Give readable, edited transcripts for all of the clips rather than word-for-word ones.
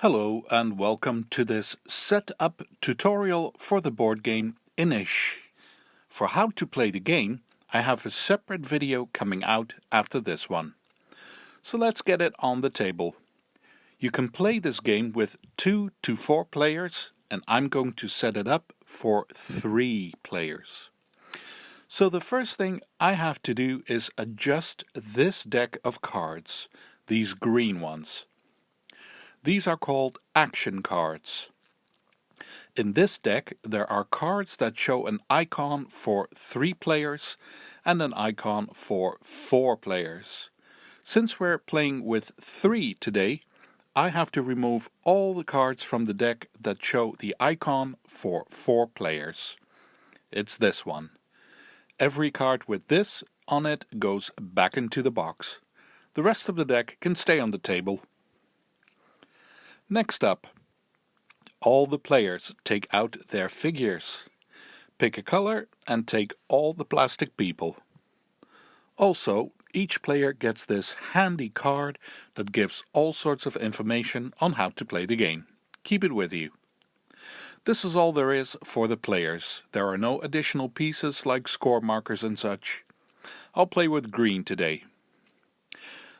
Hello and welcome to this setup tutorial for the board game Inish. For how to play the game, I have a separate video coming out after this one. So let's get it on the table. You can play this game with 2 to 4 players, and I'm going to set it up for 3 players. So the first thing I have to do is adjust this deck of cards, these green ones. These are called action cards. In this deck, there are cards that show an icon for 3 players and an icon for 4 players. Since we're playing with 3 today, I have to remove all the cards from the deck that show the icon for 4 players. It's this one. Every card with this on it goes back into the box. The rest of the deck can stay on the table. Next up, all the players take out their figures. Pick a color and take all the plastic people. Also, each player gets this handy card that gives all sorts of information on how to play the game. Keep it with you. This is all there is for the players. There are no additional pieces like score markers and such. I'll play with green today.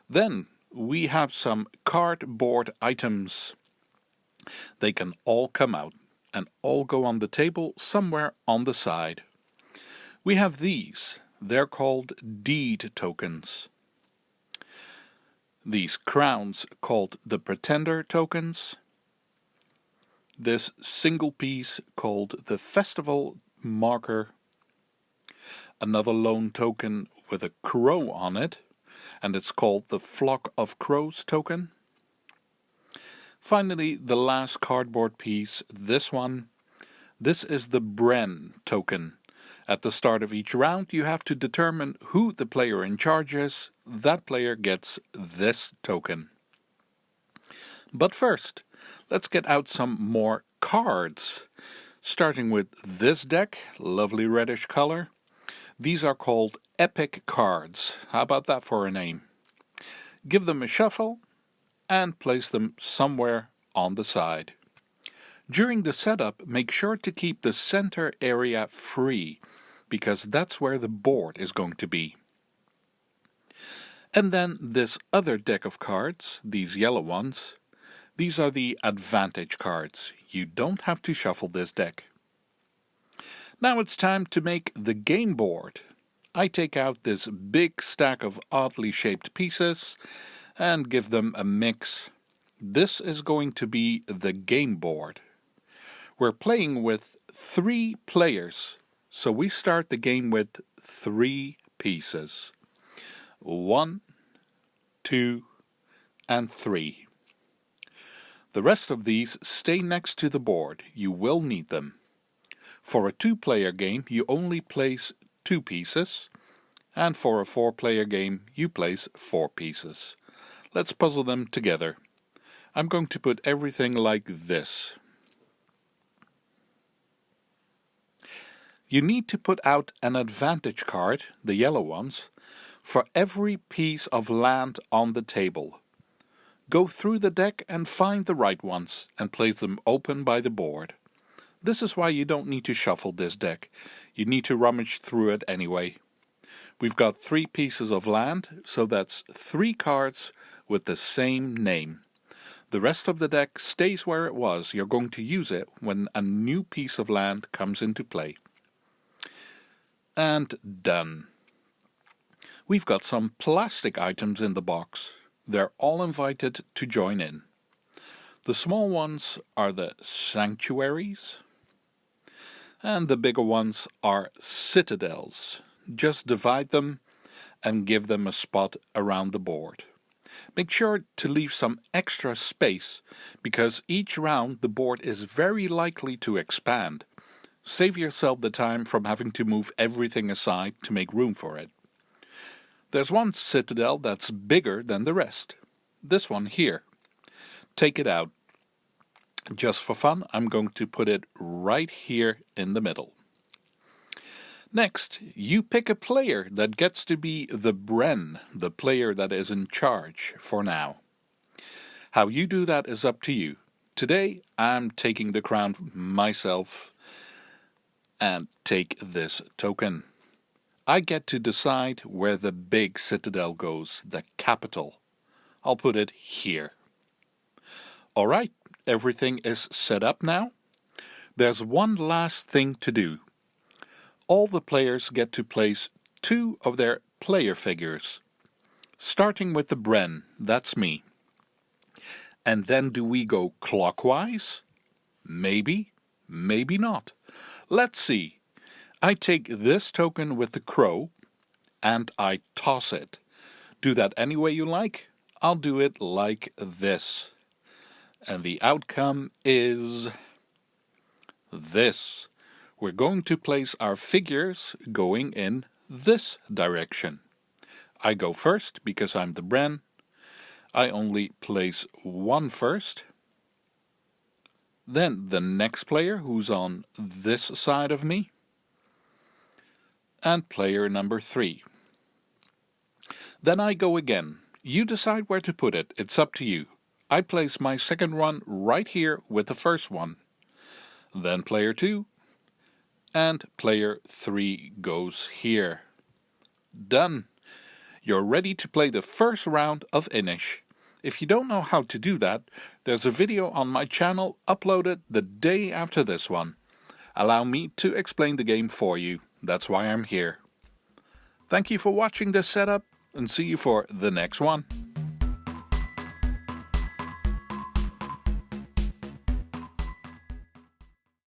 Then we have some cardboard items. They can all come out and all go on the table somewhere on the side. We have these. They're called deed tokens. These crowns called the pretender tokens. This single piece called the festival marker. Another lone token with a crow on it, and it's called the flock of crows token. Finally, the last cardboard piece, this one. This is the bren token. At the start of each round, you have to determine who the player in charge is. That player gets this token. But first, let's get out some more cards. Starting with this deck, lovely reddish color. These are called epic cards. How about that for a name? Give them a shuffle and place them somewhere on the side. During the setup, make sure to keep the center area free, because that's where the board is going to be. And then this other deck of cards, these yellow ones, these are the advantage cards. You don't have to shuffle this deck. Now it's time to make the game board. I take out this big stack of oddly shaped pieces and give them a mix. This is going to be the game board. We're playing with 3 players, so we start the game with 3 pieces. 1, 2, and 3. The rest of these stay next to the board. You will need them. For a 2-player game, you only place 2 pieces, and for a 4-player game, you place 4 pieces. Let's puzzle them together. I'm going to put everything like this. You need to put out an advantage card, the yellow ones, for every piece of land on the table. Go through the deck and find the right ones and place them open by the board. This is why you don't need to shuffle this deck. You need to rummage through it anyway. We've got 3 pieces of land, so that's 3 cards with the same name. The rest of the deck stays where it was. You're going to use it when a new piece of land comes into play. And done. We've got some plastic items in the box. They're all invited to join in. The small ones are the sanctuaries, and the bigger ones are citadels. Just divide them and give them a spot around the board. Make sure to leave some extra space, because each round the board is very likely to expand. Save yourself the time from having to move everything aside to make room for it. There's one citadel that's bigger than the rest. This one here. Take it out. Just for fun, I'm going to put it right here in the middle. Next, you pick a player that gets to be the bren, the player that is in charge for now. How you do that is up to you. today I'm taking the crown myself and take this token. I get to decide where the big citadel goes, the capital. I'll put it here. Alright, everything is set up now. There's one last thing to do. All the players get to place 2 of their player figures. Starting with the bren, that's me. And then do we go clockwise? Maybe, maybe not. Let's see. I take this token with the crow and I toss it. Do that any way you like. I'll do it like this. And the outcome is this. We're going to place our figures going in this direction. I go first because I'm the bren. I only place 1 first. Then the next player who's on this side of me. And player number 3. Then I go again. You decide where to put it. It's up to you. I place my second one right here with the first one. Then player 2. And player 3 goes here. Done. You're ready to play the first round of Inish. If you don't know how to do that, there's a video on my channel uploaded the day after this one. Allow me to explain the game for you. That's why I'm here. Thank you for watching this setup and see you for the next one.